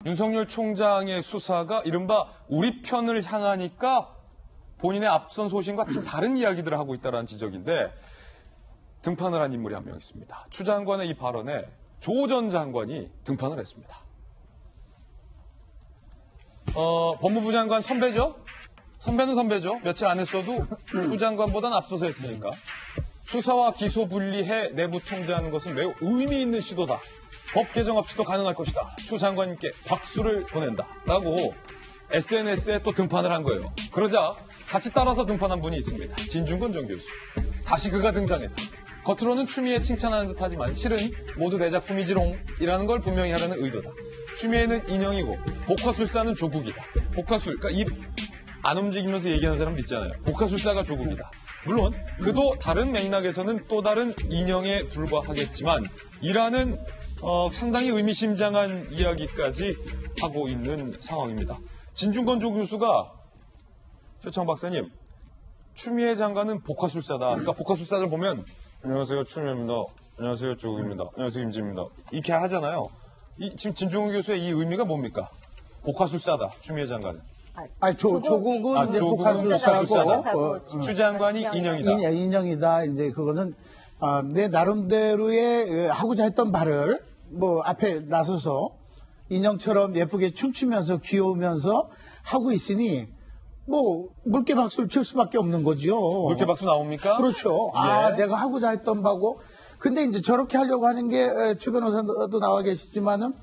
윤석열 총장의 수사가 이른바 우리 편을 향하니까 본인의 앞선 소신과 좀 다른 이야기들을 하고 있다는 지적인데 등판을 한 인물이 한 명 있습니다. 추 장관의 이 발언에 조 전 장관이 등판을 했습니다. 법무부 장관 선배죠? 선배는 선배죠. 며칠 안 했어도 추 장관보다는 앞서서 했으니까. 수사와 기소 분리해 내부 통제하는 것은 매우 의미 있는 시도다. 법 개정 없이도 가능할 것이다. 추 장관님께 박수를 보낸다. 라고 SNS에 또 등판을 한 거예요. 그러자 같이 따라서 등판한 분이 있습니다. 진중권 전 교수. 다시 그가 등장했다. 겉으로는 추미애 칭찬하는 듯하지만 실은 모두 내 작품이지롱이라는 걸 분명히 하려는 의도다. 추미애는 인형이고 복화술사는 조국이다. 복화술, 그러니까 입 안 움직이면서 얘기하는 사람도 있잖아요. 복화술사가 조국이다. 물론 그도 다른 맥락에서는 또 다른 인형에 불과하겠지만 이라는 상당히 의미심장한 이야기까지 하고 있는 상황입니다. 진중권 조 교수가 최청 박사님, 추미애 장관은 복화술사다. 그러니까 복화술사를 보면 안녕하세요 추미애입니다. 안녕하세요 조국입니다. 안녕하세요 임지입니다. 이렇게 하잖아요. 지금 진중권 교수의 이 의미가 뭡니까? 복화술사다. 추미애 장관은. 조국은 이제 복화술사고 추 장관이 인형이다. 인형이다. 이제 그것은 내 나름대로의 하고자 했던 말을 뭐 앞에 나서서 인형처럼 예쁘게 춤추면서 귀여우면서 하고 있으니 뭐 물개 박수를 칠 수밖에 없는 거죠. 물개 박수 나옵니까? 그렇죠. 예. 내가 하고자 했던 바고. 근데 이제 저렇게 하려고 하는 게 최 변호사도 나와 계시지만은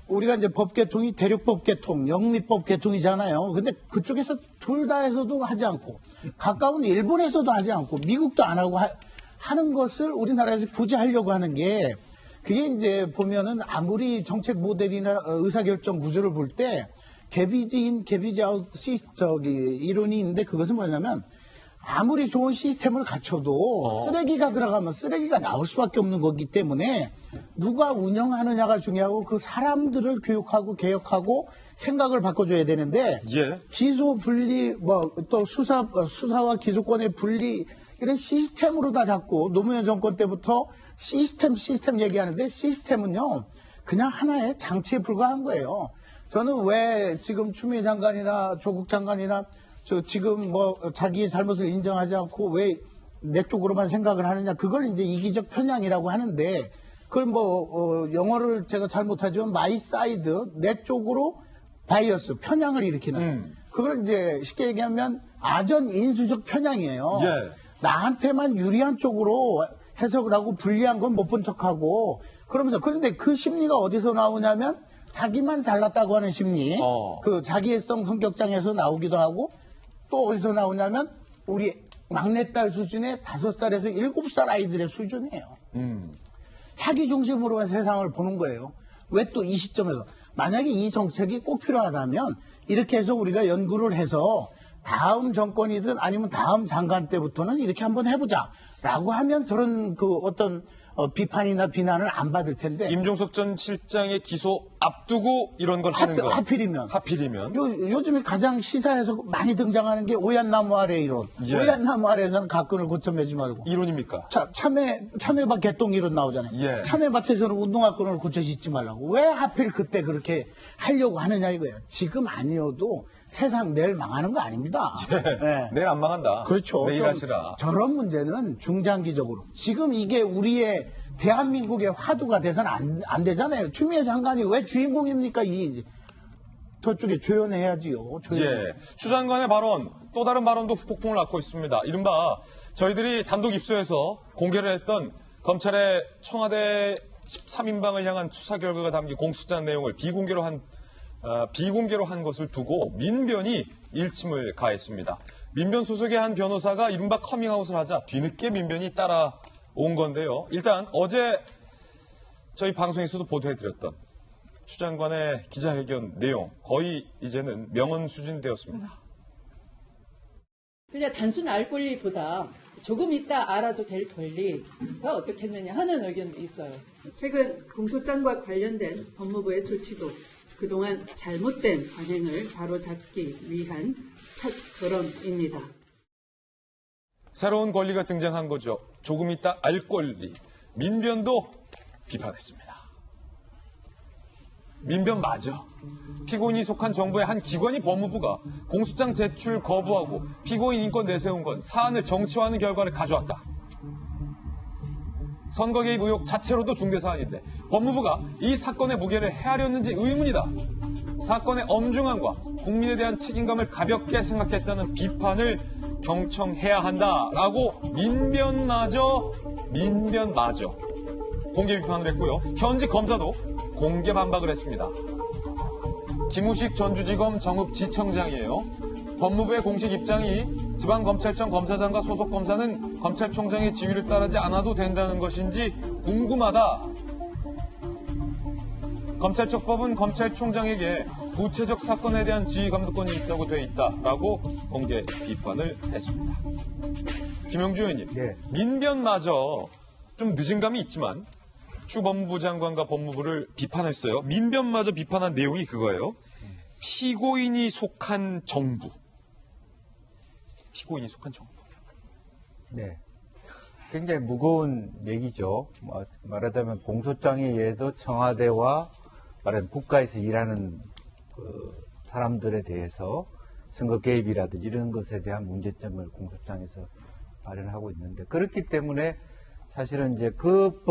우리가 이제 법 개통이 대륙법 개통, 영미법 개통이잖아요. 근데 그쪽에서 둘 다 해서도 하지 않고 가까운 일본에서도 하지 않고 미국도 안 하고 하는 것을 우리나라에서 굳이 하려고 하는 게 그게 이제 보면은 아무리 정책 모델이나 의사결정 구조를 볼 때 개비지 인, 개비지 아웃 이론이 있는데 그것은 뭐냐면 아무리 좋은 시스템을 갖춰도 쓰레기가 들어가면 쓰레기가 나올 수밖에 없는 거기 때문에 누가 운영하느냐가 중요하고 그 사람들을 교육하고 개혁하고 생각을 바꿔줘야 되는데 예. 기소 분리 또 수사와 기소권의 분리 이런 시스템으로 다 잡고 노무현 정권 때부터 시스템 얘기하는데 시스템은요 그냥 하나의 장치에 불과한 거예요. 저는 왜 지금 추미애 장관이나 조국 장관이나 지금 자기의 잘못을 인정하지 않고 왜 내 쪽으로만 생각을 하느냐. 그걸 이제 이기적 편향이라고 하는데 그걸 영어를 제가 잘 못하지만 my side, 내 쪽으로 바이어스, 편향을 일으키는. 그걸 이제 쉽게 얘기하면 아전 인수적 편향이에요. 예. 나한테만 유리한 쪽으로 해석을 하고 불리한 건 못 본 척하고 그러면서 그런데 그 심리가 어디서 나오냐면 자기만 잘났다고 하는 심리. 그 자기애성 성격장에서 나오기도 하고 또 어디서 나오냐면 우리 막내딸 수준의 5살에서 7살 아이들의 수준이에요. 자기 중심으로만 세상을 보는 거예요. 왜 또 이 시점에서 만약에 이 정책이 꼭 필요하다면 이렇게 해서 우리가 연구를 해서 다음 정권이든 아니면 다음 장관 때부터는 이렇게 한번 해보자라고 하면 저런 어떤 비판이나 비난을 안 받을 텐데. 임종석 전 실장의 기소 앞두고 이런 걸 하는 거. 하필이면. 요즘에 가장 시사에서 많이 등장하는 게 오얏나무 아래 이론. 예. 오얏나무 아래에서는 가끈을 고쳐매지 말고. 이론입니까? 참외밭 개똥 이론 나오잖아요. 예. 참외밭에서는 운동화끈을 고쳐 싣지 말라고. 왜 하필 그때 그렇게 하려고 하느냐 이거예요. 지금 아니어도 세상 내일 망하는 거 아닙니다. 예. 네. 내일 안 망한다. 그렇죠. 내일 하시라. 저런 문제는 중장기적으로. 지금 이게 우리의 대한민국의 화두가 돼서는 안 되잖아요. 추미애 장관이 왜 주인공입니까? 저쪽에 조연해야지요. 예. 추 장관의 발언, 또 다른 발언도 후폭풍을 낳고 있습니다. 이른바 저희들이 단독 입수해서 공개를 했던 검찰의 청와대 13인방을 향한 수사 결과가 담긴 공소장 내용을 비공개로 한 것을 두고 민변이 일침을 가했습니다. 민변 소속의 한 변호사가 이른바 커밍아웃을 하자 뒤늦게 민변이 따라온 건데요. 일단 어제 저희 방송에서도 보도해드렸던 추 장관의 기자회견 내용 거의 이제는 명언 수준 되었습니다. 그냥 단순 알 권리보다 조금 있다 알아도 될 권리가 어떻겠느냐 하는 의견도 있어요. 최근 공소장과 관련된 법무부의 조치도 그동안 잘못된 관행을 바로잡기 위한 첫 걸음입니다. 새로운 권리가 등장한 거죠. 조금 있다 알 권리. 민변도 비판했습니다. 민변 맞아. 피고인이 속한 정부의 한 기관이 법무부가 공소장 제출 거부하고 피고인 인권 내세운 건 사안을 정치화하는 결과를 가져왔다. 선거 개입 의혹 자체로도 중대 사안인데 법무부가 이 사건의 무게를 헤아렸는지 의문이다. 사건의 엄중함과 국민에 대한 책임감을 가볍게 생각했다는 비판을 경청해야 한다라고 민변마저 공개 비판을 했고요. 현직 검사도 공개 반박을 했습니다. 김우식 전주지검 정읍지청장이에요. 법무부의 공식 입장이 지방검찰청 검사장과 소속 검사는 검찰총장의 지휘를 따르지 않아도 된다는 것인지 궁금하다. 검찰청법은 검찰총장에게 구체적 사건에 대한 지휘 감독권이 있다고 돼 있다라고 공개 비판을 했습니다. 김영주 의원님, 네. 민변마저 좀 늦은 감이 있지만 추 법무부 장관과 법무부를 비판했어요. 민변마저 비판한 내용이 그거예요. 피고인이 속한 정부. 피고인이 속한 정부. 네. 굉장히 무거운 얘기죠. 말하자면 공소장에 의해도 청와대와 말하자면 국가에서 일하는 그 사람들에 대해서 선거 개입이라든지 이런 것에 대한 문제점을 공소장에서 발현하고 있는데 그렇기 때문에 사실은 이제 그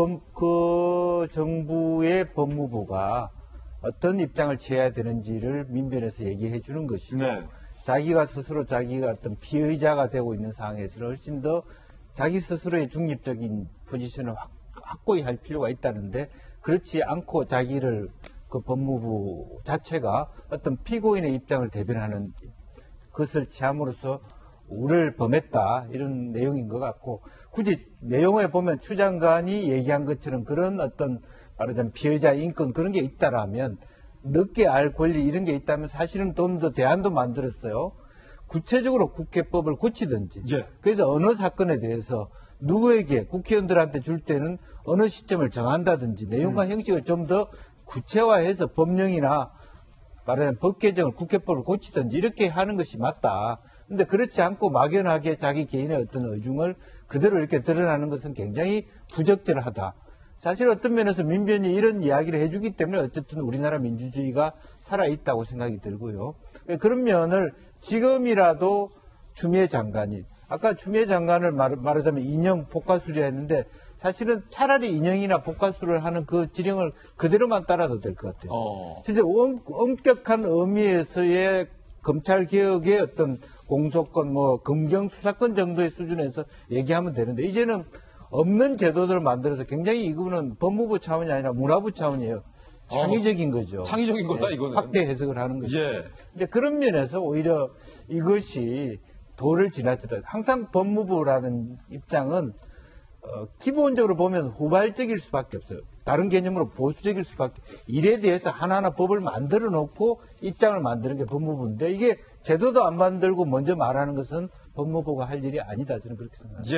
정부의 법무부가 어떤 입장을 취해야 되는지를 민변에서 얘기해 주는 것이죠. 네. 자기가 스스로 자기가 어떤 피의자가 되고 있는 상황에서는 훨씬 더 자기 스스로의 중립적인 포지션을 확고히 할 필요가 있다는데 그렇지 않고 자기를 그 법무부 자체가 어떤 피고인의 입장을 대변하는 것을 취함으로써 우를 범했다 이런 내용인 것 같고 굳이 내용에 보면 추 장관이 얘기한 것처럼 그런 어떤 말하자면 피해자 인권 그런 게 있다라면 늦게 알 권리 이런 게 있다면 사실은 좀 더 대안도 만들었어요. 구체적으로 국회법을 고치든지 예. 그래서 어느 사건에 대해서 누구에게 국회의원들한테 줄 때는 어느 시점을 정한다든지 내용과 형식을 좀 더 구체화해서 법령이나 말하자면 법 개정을 국회법을 고치든지 이렇게 하는 것이 맞다. 근데 그렇지 않고 막연하게 자기 개인의 어떤 의중을 그대로 이렇게 드러나는 것은 굉장히 부적절하다. 사실 어떤 면에서 민변이 이런 이야기를 해주기 때문에 어쨌든 우리나라 민주주의가 살아있다고 생각이 들고요. 그런 면을 지금이라도 추미애 장관이 아까 추미애 장관을 말하자면 인형 복가술이라 했는데 사실은 차라리 인형이나 복가술을 하는 그 지령을 그대로만 따라도 될 것 같아요. 진짜 엄격한 의미에서의 검찰 개혁의 어떤 공소권, 검경 수사권 정도의 수준에서 얘기하면 되는데 이제는 없는 제도들을 만들어서 굉장히 이거는 법무부 차원이 아니라 문화부 차원이에요. 창의적인 거죠. 창의적인 거다, 이거는. 확대 해석을 하는 거죠. 예. 이제 그런 면에서 오히려 이것이 도를 지나치다. 항상 법무부라는 입장은 기본적으로 보면 후발적일 수밖에 없어요. 다른 개념으로 보수적일 수밖에. 일에 대해서 하나하나 법을 만들어 놓고 입장을 만드는 게 법무부인데 이게 제도도 안 만들고 먼저 말하는 것은 법무부가 할 일이 아니다. 저는 그렇게 생각합니다.